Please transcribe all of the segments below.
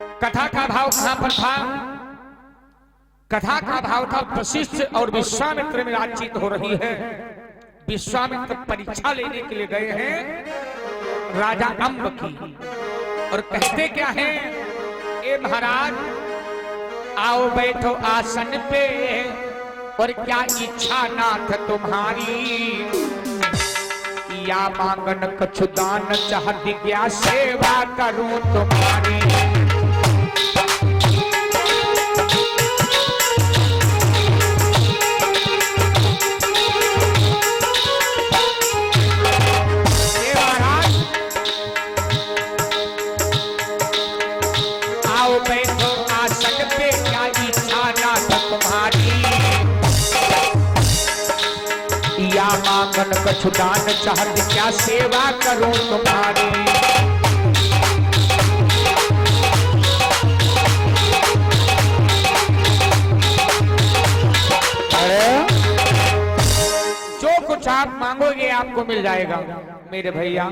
कथा का भाव कहां पर था? कथा का भाव था वशिष्ठ और विश्वामित्र में बातचीत हो रही है। विश्वामित्र परीक्षा लेने के लिए गए हैं राजा अम्ब की, और कहते क्या है, ए महाराज आओ बैठो आसन पे, और क्या इच्छा नाथ तुम्हारी, या मांगन कछु दान चाहती क्या सेवा करूं तुम्हारी। आओ बैठो आसन पे, क्या इच्छा नाथ तुम्हारी, या मांगन कछु दान चाहत क्या सेवा करूं तुम्हारी। जो कुछ आप मांगोगे आपको मिल जाएगा मेरे भैया।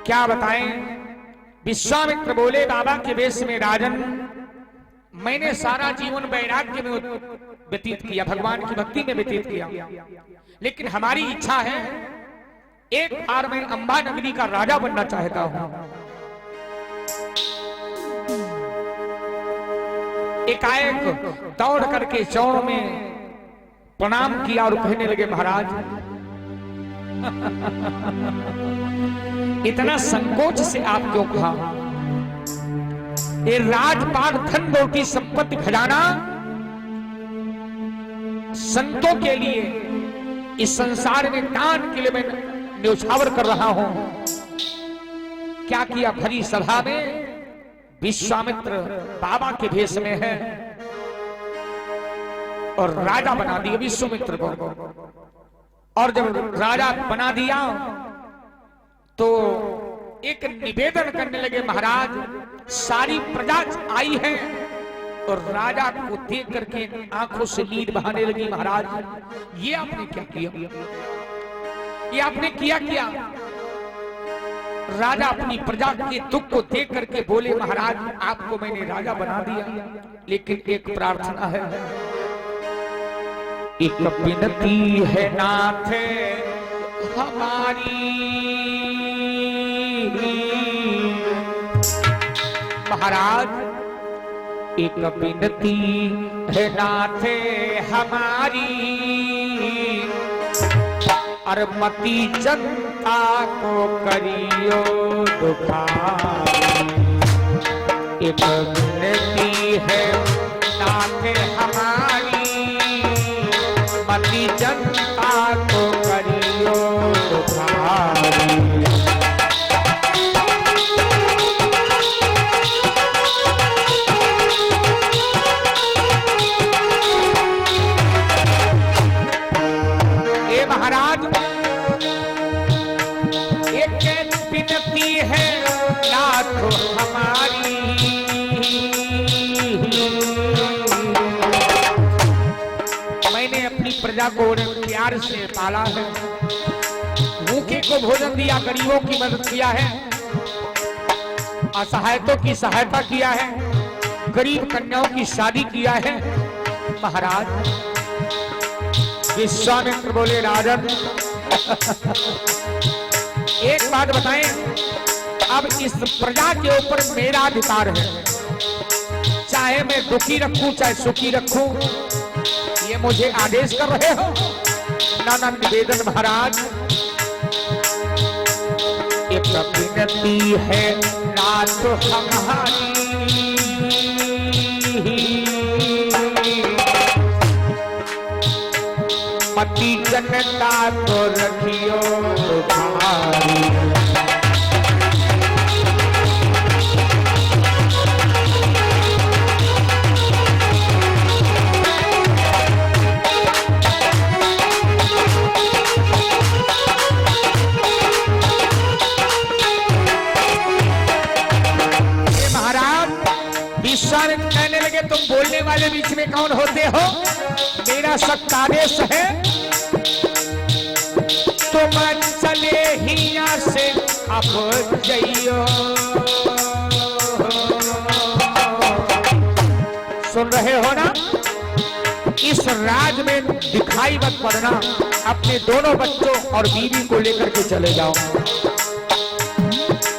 क्या बताएं? विश्वामित्र बोले, बाबा के वेश में राजन, मैंने सारा जीवन वैराग्य में व्यतीत किया, भगवान की भक्ति में व्यतीत किया, लेकिन हमारी इच्छा है एक बार मैं अंबा नगरी का राजा बनना चाहता हूं। एकाएक दौड़ करके चौड़ में प्रणाम किया और कहने लगे, महाराज इतना संकोच से आप क्यों कहा? ये राजपाट धन रोटी संपत्ति खजाना संतों के लिए, इस संसार में दान के लिए मैं न्यौछावर कर रहा हूं। क्या किया? भरी सभा में विश्वामित्र बाबा के भेष में है और राजा बना दिया विश्वामित्र को। और जब राजा बना दिया तो एक निवेदन करने लगे, महाराज सारी प्रजा आई है, और राजा को देख करके आंखों से नींद बहाने लगी। महाराज ये आपने क्या किया? ये आपने किया क्या? राजा अपनी प्रजा के दुख को देख करके बोले, महाराज आपको मैंने राजा बना दिया, लेकिन एक प्रार्थना है, एक विनती है नाथ हमारी। महाराज एक विनती है नाथ हमारी, और मती जनता को करियो दुखारी। एक विनती है नाथ हमारी, मती जनता को करियो दुखारी। महाराज एक विनती है नाथ हमारी, मैंने अपनी प्रजा को प्यार से पाला है, भूखे को भोजन दिया, गरीबों की मदद किया है, असहायतों की सहायता किया है, गरीब कन्याओं की शादी किया है। महाराज विश्वामित्र बोले, राजन एक बात बताएं, अब इस प्रजा के ऊपर मेरा अधिकार है, चाहे मैं दुखी रखूं चाहे सुखी रखूं, ये मुझे आदेश कर रहे हो? नाना निवेदन महाराज, एक विनती है नाथ हमारी, मती जनता को रखियो दुखारी। महाराज विश्वामित्र कहने लगे, तुम बोलने वाले बीच में कौन होते हो? मेरा सख्त आदेश है, तुम चले हिया से अब जइयो। में दिखाई मत पड़ना, अपने दोनों बच्चों और बीवी को लेकर के चले जाओ।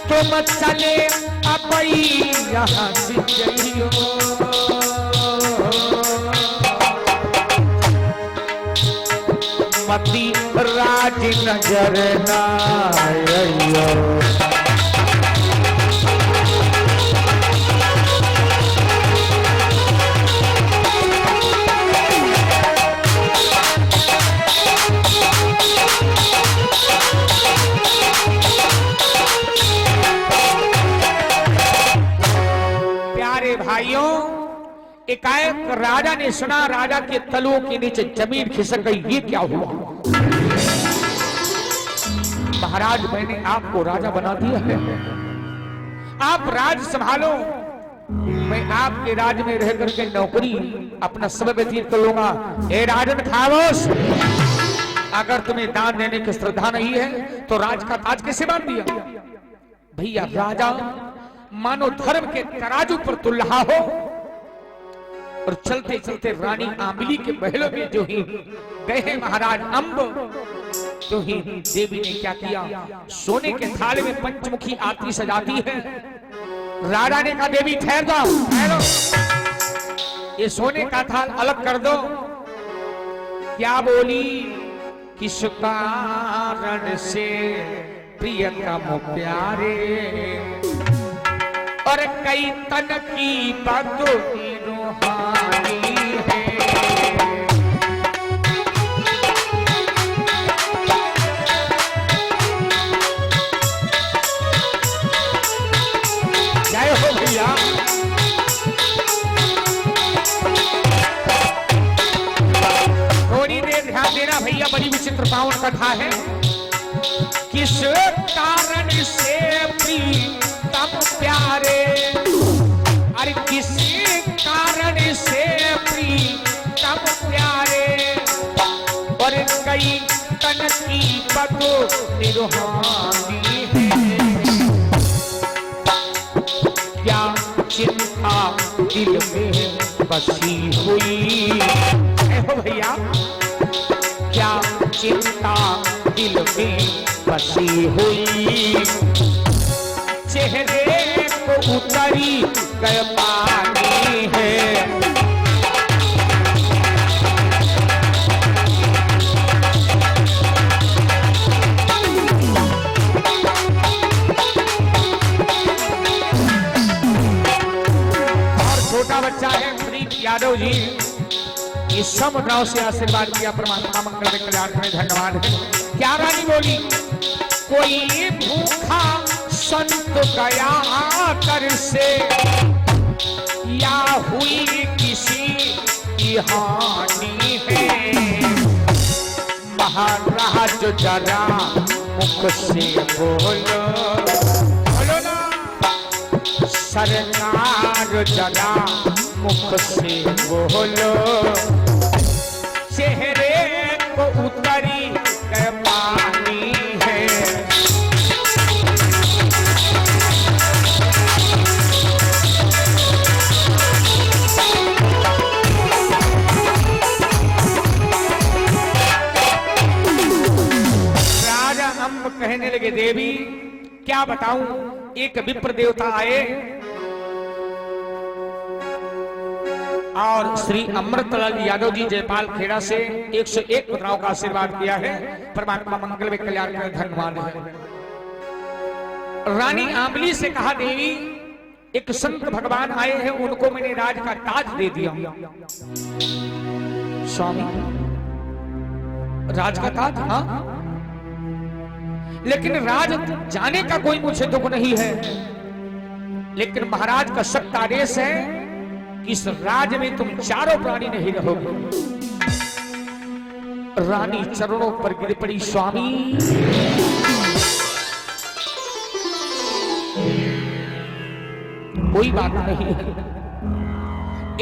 तो मत चले अब यहाँ से जाइयो, मती राज नजर ना आइयो। भाइयों, एकाएक राजा ने सुना, राजा के तलुओं के नीचे जमीन खिसक गई। ये क्या हुआ? महाराज, मैंने आपको राजा बना दिया है, आप राज संभालो। मैं आपके राज में रह करके नौकरी अपना समय व्यतीत कर लूंगा। ए राजन खामोश, अगर तुम्हें दान देने की श्रद्धा नहीं है तो राज का ताज कैसे बांध दिया? भैया, राजा मानो धर्म के तराजू पर तुल रहा हो, और चलते चलते रानी आंबली के महलों में जो ही गए महाराज अम्ब, तो ही देवी ने क्या किया, सोने के थाल में पंचमुखी आरती सजाती है। राजा ने कहा, देवी ठहर जाओ, ठहरो, ये सोने का थाल अलग कर दो। क्या बोली? किस कारण से प्रियतम प्यारे, और कई तन की बातों की रूहानी है। जय हो भैया। थोड़ी देर ध्यान देना भैया, बड़ी विचित्र पावन कथा है। किस कारण से प्रियतम प्यारे, अरे किसी कारण से प्रियतम प्यारे, और कई तन की बदो निरूहानी है। क्या चिंता दिल में बसी हुई है हो भैया, क्या चिंता दिल में बसी हुई, चेहरे को उतरी गए पानी है। और छोटा बच्चा है श्री यादव जी, इस समुद्राव से आशीर्वाद किया, परमात्मा मंगल में कल्याण करें, धन्यवाद है। क्या रानी बोली? कोई भूखा संत गया कर से, या हुई किसी की हानि है, महाराज जरा मुख से बोलो, बोलो ना, सरकार जरा मुख से बोलो, चेहरे को उतरी गए पानी है। राजा अम्ब कहने लगे, देवी क्या बताऊं, एक विप्र देवता आए और श्री अमृतलाल यादव जी जयपाल खेड़ा से 101 पुत्राओं का आशीर्वाद किया है, परमात्मा मंगल में कल्याण करें, धन्यवाद है। रानी आंबली से कहा, देवी एक संत भगवान आए हैं, उनको मैंने राज का ताज दे दिया। स्वामी, राज का ताज? हाँ, लेकिन राज जाने का कोई मुझे दुख नहीं है, लेकिन महाराज का सख्त आदेश है कि इस राज में तुम चारों प्राणी नहीं रहोगे। रानी चरणों पर गिर पड़ी, स्वामी कोई बात नहीं है,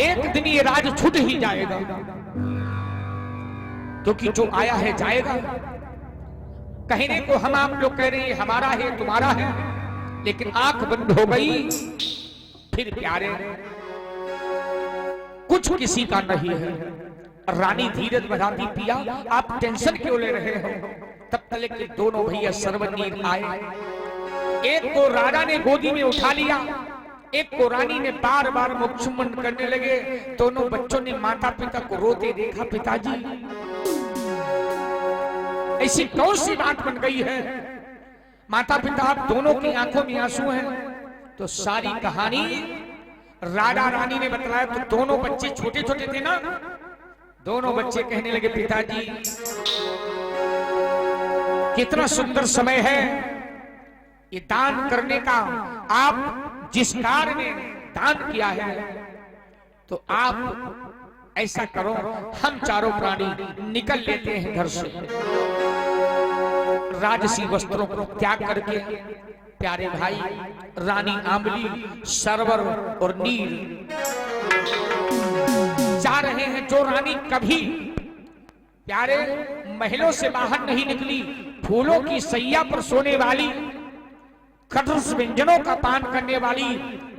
एक दिन ये राज छूट ही जाएगा, क्योंकि जो आया है जाएगा। कहने को हम आप लोग कह रहे हैं हमारा है तुम्हारा है, लेकिन आंख बंद हो गई फिर प्यारे कुछ किसी का नहीं है। रानी धीरज बढ़ाती, पिया आप टेंशन क्यों ले रहे हो। तब तक के दोनों भैया सर्वनील आए। एक को राजा ने गोदी में उठा लिया, एक को रानी ने बार बार मुख चुम्बन करने लगे। दोनों बच्चों ने माता पिता को रोते देखा। पिताजी ऐसी कौन सी बात बन गई है, माता पिता आप दोनों की आंखों में आंसू हैं। तो सारी कहानी राजा रानी ने बताया। तो दोनों बच्चे छोटे छोटे थे ना, दोनों बच्चे कहने लगे पिताजी कितना सुंदर समय है ये दान करने का। आप जिस कार्य में दान किया है, तो आप ऐसा करो हम चारों प्राणी निकल लेते हैं घर से। राजसी वस्त्रों को त्याग करके प्यारे भाई रानी आंबली, सरवर और नील जा रहे हैं। जो रानी कभी प्यारे महलों से बाहर नहीं निकली, फूलों की सैया पर सोने वाली, खटरस व्यंजनों का पान करने वाली,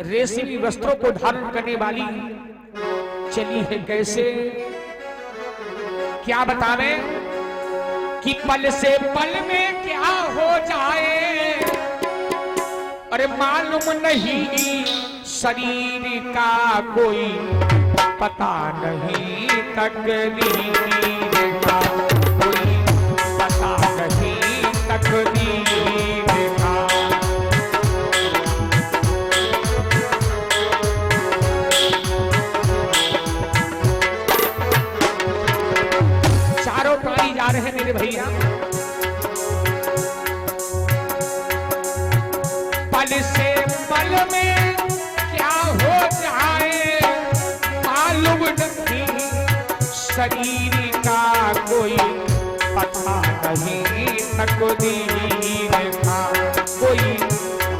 रेशमी वस्त्रों को धारण करने वाली, चली है कैसे क्या बतावे कि पल से पल में क्या हो जाए, अरे मालूम नहीं शरीर का कोई पता नहीं, तकदीर का कोई पता नहीं, तकदीर का। चारों प्राणी जा रहे हैं मेरे भैया। पल से पल में क्या हो जाए मालूम नहीं, शरीर का कोई पता नहीं, तकदीर का कोई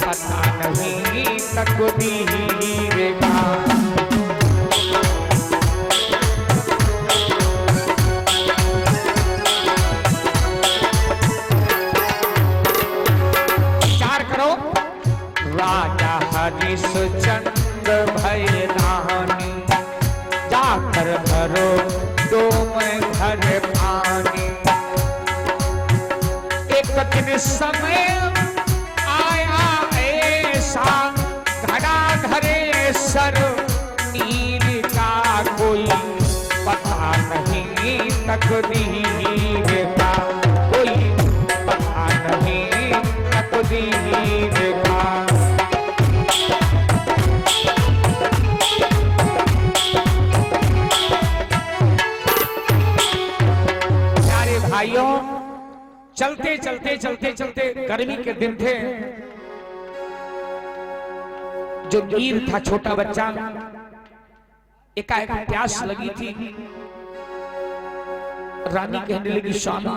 पता नहीं, तकदीर का। राजा हरिश्चंद्र भय रानी, जाकर भरो डोम घर पानी। एक दिन समय आया ऐसा, घड़ा धरे सर नील का कोई पता नहीं, तकदीर का कोई पता नहीं, तकदीर का। भाइयों चलते चलते चलते चलते, गर्मी के दिन थे, जो नीर था छोटा बच्चा, एकाएक प्यास लगी थी। रानी कहने लगी स्वामी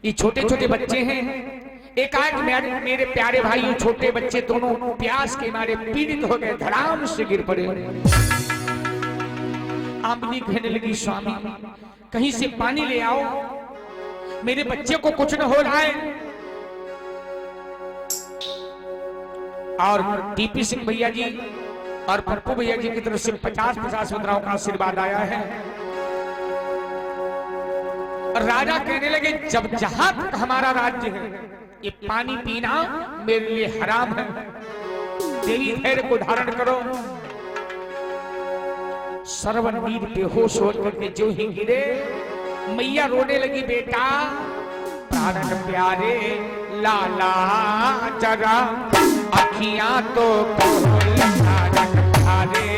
ये छोटे छोटे बच्चे हैं, एकाएक मेरे प्यारे भाइयों छोटे बच्चे दोनों प्यास के मारे पीड़ित हो गए, धड़ाम से गिर पड़े। आंबली कहने लगी स्वामी कहीं से पानी ले आओ, मेरे बच्चे को कुछ न हो रहा है। और टीपी सिंह भैया जी और पप्पू भैया जी की तरफ से 50-50 मुद्राओं का आशीर्वाद आया है। राजा कहने लगे जब जहां तक हमारा राज्य है, ये पानी पीना मेरे लिए हराम है। देवी धैर्य को धारण करो। सर्वनील बेहोश होकर के जो ही गिरे, मैया रोने लगी बेटा प्राण प्यारे लाला जरा अखियां तो खोल, प्राण प्यारे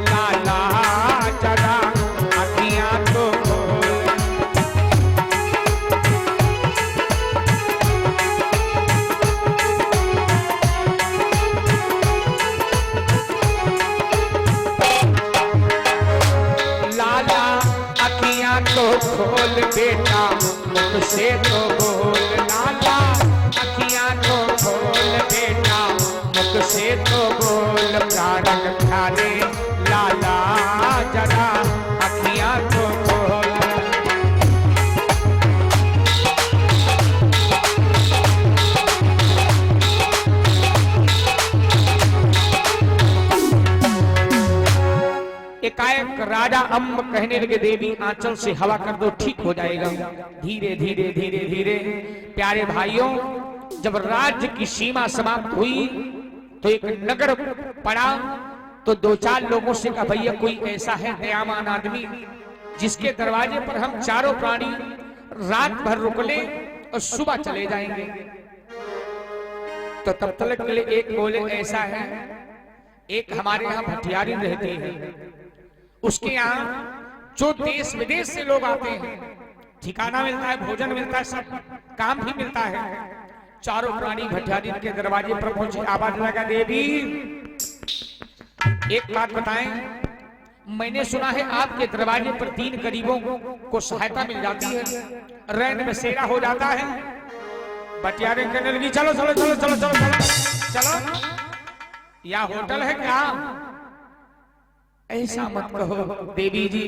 लाला जरा अखियां तो खोल। लाला अखियां तो खोल बेटा मुख से तो बोल, लाला अखियां तो खोल बेटा मुख से तो बोल। प्राण प्यारे लाला जरा अखियां तो खोल। एकाएक राजा अम्ब कहने लगे, देवी आंचल से हवा कर दो, ठीक हो जाएगा। धीरे धीरे धीरे धीरे प्यारे भाइयों, जब राज्य की सीमा समाप्त हुई तो एक नगर पड़ा। तो दो चार लोगों से कहा, भैया कोई ऐसा है दयावान आदमी जिसके दरवाजे पर हम चारों प्राणी रात भर रुक ले और सुबह चले जाएंगे। तो तब तक के लिए एक बोले, ऐसा है, एक हमारे यहाँ भटियारी रहती है, उसके यहाँ जो देश विदेश से लोग आते हैं, ठिकाना मिलता है, भोजन मिलता है, सब काम भी मिलता है। चारों प्राणी भटियारी के दरवाजे पर पहुंचे, आवाज लगा, देवी एक बात बताएं, मैंने सुना है आपके दरवाजे पर 3 गरीबों को सहायता मिल जाती है, रैन बसेरा हो जाता है। भटियारी कहने लगी, चलो चलो चलो चलो चलो चलो चलो, या होटल है क्या? ऐसा मत कहो देवी जी,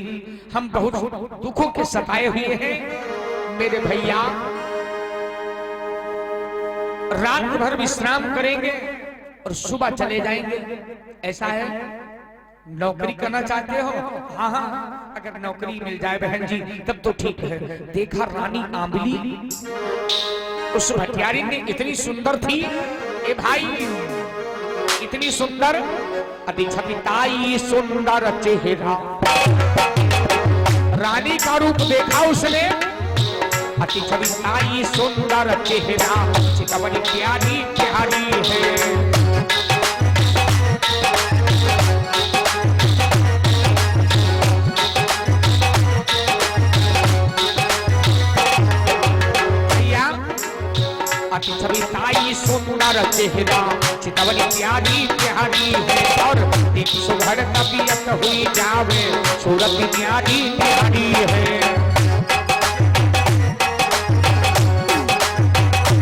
हम बहुत दुखों के सताए हुए हैं। मेरे भैया रात भर विश्राम करेंगे और सुबह चले जाएंगे, ऐसा है? नौकरी करना चाहते हो? हाँ हाँ, अगर नौकरी मिल जाए बहन जी तब तो ठीक है। देखा रानी आंबली, उस भटियारी ने इतनी सुंदर थी, ए भाई इतनी सुंदर, अति छपिताई सुंदर चेहरा, रानी का रूप देखा उसने, अति छपिताई सुंदर चेहरा, चितवनी प्यारी प्यारी है। अति छविताई सुंदर चेहरा, चितवनी प्यारी प्यारी है, और एक सुघड़ तबीयत हुई जावे, सूरत प्यारी प्यारी है।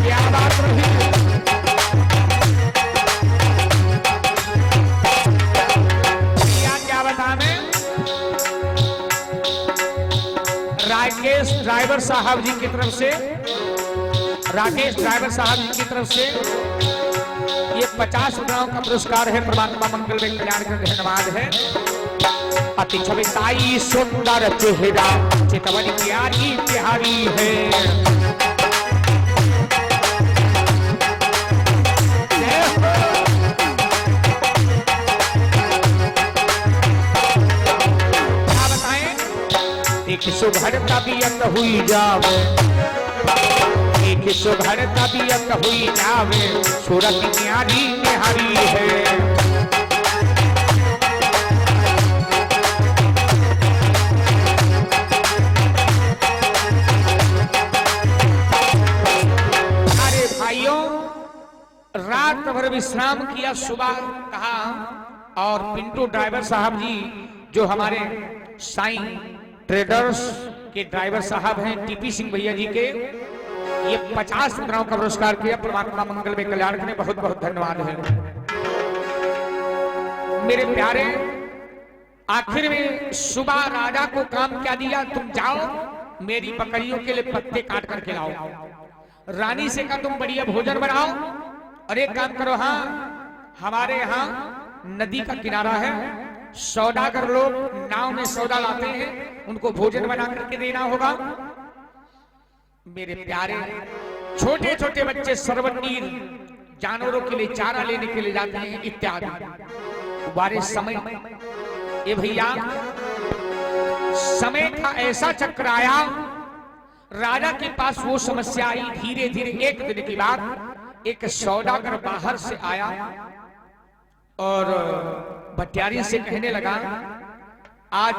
क्या बात रही, क्या बता मैं, राकेश ड्राइवर साहब जी की तरफ से, राकेश ड्राइवर साहब जी की तरफ से ये 50 रुपयों का पुरस्कार है। परमात्मा मंगल में कल्याण का धन्यवाद है। अति छविताई सुंदर चेहरा, चितवनी प्यारी प्यारी है। क्या बताएं, एक सुघड़ तबीयत हुई जावे, एक सुघड़ तबीयत हुई जावे, सूरत प्यारी प्यारी है। अरे भाइयों, रात भर विश्राम किया, सुबह कहा, और पिंटू ड्राइवर साहब जी जो हमारे साईं ट्रेडर्स के ड्राइवर साहब हैं, टीपी सिंह भैया जी के, ये 50 रुपयों का पुरस्कार किया। परमात्मा मंगल में कल्याण के बहुत बहुत धन्यवाद है। मेरे प्यारे, आखिर में सुबह राजा को काम क्या दिया, तुम जाओ मेरी बकरियों के लिए पत्ते काट करके लाओ। रानी से कहा तुम बढ़िया भोजन बनाओ, और एक काम करो, हाँ हमारे यहाँ नदी का किनारा है, सौदागर लोग नाव में सौदा लाते हैं, उनको भोजन बना करके देना होगा। मेरे प्यारे, छोटे छोटे बच्चे सर्वनीर जानवरों के लिए चारा लेने के लिए जाते हैं इत्यादि। बारे समय, ये भैया समय का ऐसा चक्र आया, राजा के पास वो समस्या आई। धीरे धीरे एक दिन की बात, एक सौदागर बाहर से आया और भटियारी से कहने लगा, आज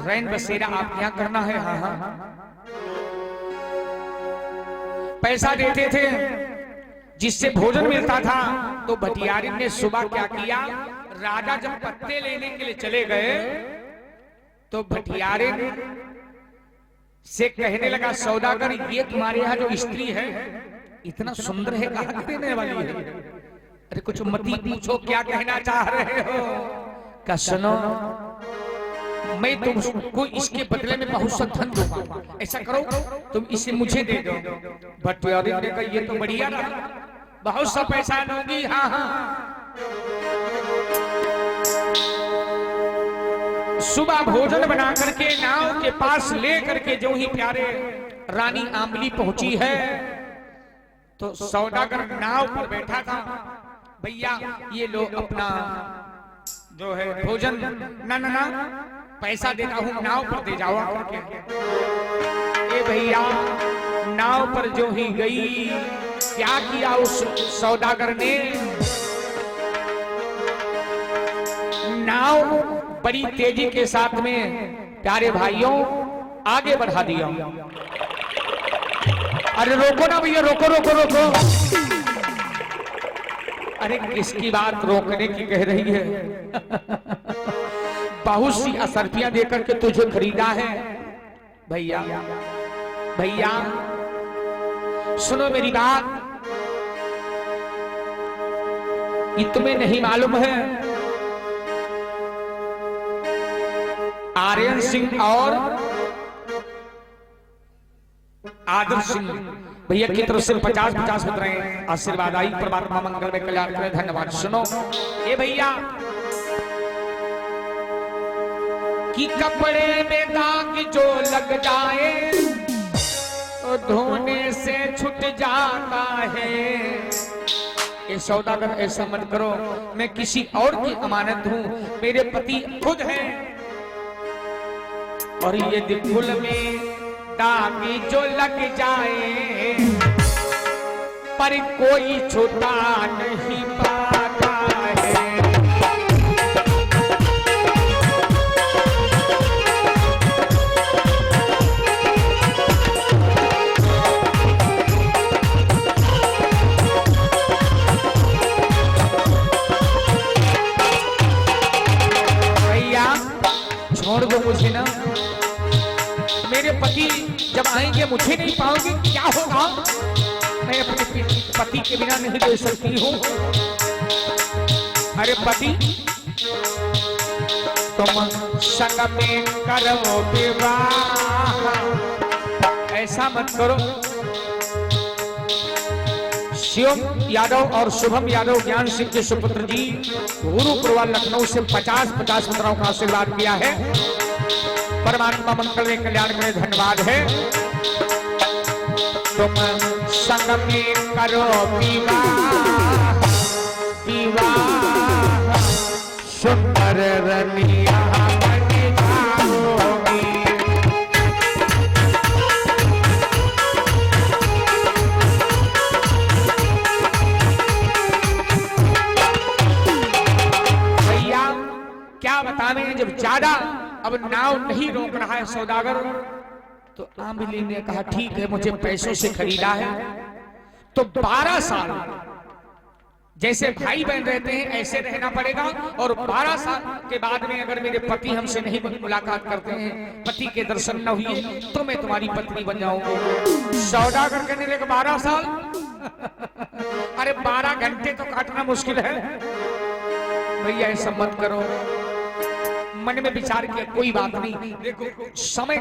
रैन बसेरा आप यहाँ करना है? हाँ हाँ। पैसा देते थे जिससे भोजन मिलता था। तो भटियारी ने सुबह क्या किया, राजा जब पत्ते लेने के लिए चले गए तो भटियारी से कहने लगा, सौदागर ये तुम्हारे यहाँ जो स्त्री है इतना सुंदर है, कहाँ की देने वाली है? अरे कुछ मती पूछो, क्या कहना चाह रहे हो? क्या सुनो, मैं तुमको इसके बदले में बहुत सा धन दूंगा, ऐसा करो तुम इसे मुझे दे दो। भटियारी ने कहा ये तो बढ़िया रहा, बहुत सा पैसा दूंगी। हाँ हाँ। सुबह भोजन बना करके नाव के पास ले करके जो ही प्यारे रानी आंबली पहुंची है तो सौदागर नाव पर बैठा था। भैया ये लो अपना जो है भोजन, ना ना ना पैसा देता हूं, नाव पर दे जाओ करके। ए भैया नाव पर जो ही गई, क्या किया उस सौदागर ने, नाव बड़ी तेजी के साथ में प्यारे भाइयों आगे बढ़ा दिया। अरे रोको ना भैया, रोको रोको रोको। अरे किसकी बात रोकने की कह रही है? बहुत सी असरफियां देकर के तुझे खरीदा है। भैया भैया सुनो मेरी बात, ये तुम्हें नहीं मालूम है आर्यन सिंह और आदर्श सिंह भैया की तरफ से 50-50 बन रहे हैं। आशीर्वाद आई, परमात्मा मंगल में कल्याण करे। धन्यवाद। सुनो ये भैया कि कपड़े में दाग जो लग जाए तो धोने से छूट जाता है। ये सौदागर ऐसा मत करो, मैं किसी और की अमानत हूं, मेरे पति खुद हैं। और ये फूल में दागी जो लग जाए पर कोई छूटा नहीं पाता है। भैया छोड़ दो मुझे ना, मेरे पति जब आएंगे मुझे नहीं पाओगे, क्या होगा? मैं अपने पति के बिना नहीं रह सकती हूँ। अरे पति तुम संग में करो विवाह, ऐसा मत करो। शिवम यादव और शुभम यादव ज्ञान सिंह के सुपुत्र जी गुरुपुरवा लखनऊ से 50-50 मुद्राओं का आशीर्वाद किया है। परमात्मा मंगल में कल्याण करे। धन्यवाद है। तुम संग में करो विवाह, विवाह सुंदर रनिया बन जाओगी। भैया क्या बतावें, जब ज्यादा अब नाव नहीं रोक रहा है सौदागर, तो आंबली ने कहा ठीक है, मुझे पैसों से खरीदा है तो 12 साल जैसे भाई बहन रहते हैं ऐसे रहना पड़ेगा। और 12 साल के बाद में अगर मेरे पति हमसे नहीं मुलाकात करते हैं, पति के दर्शन न हुए, तो मैं तुम्हारी पत्नी बन जाऊंगा। सौदागर कहने लगे 12 साल अरे 12 घंटे तो काटना मुश्किल है। भैया ऐसा मत करो। मन में विचार किया कोई बात नहीं, देखो समय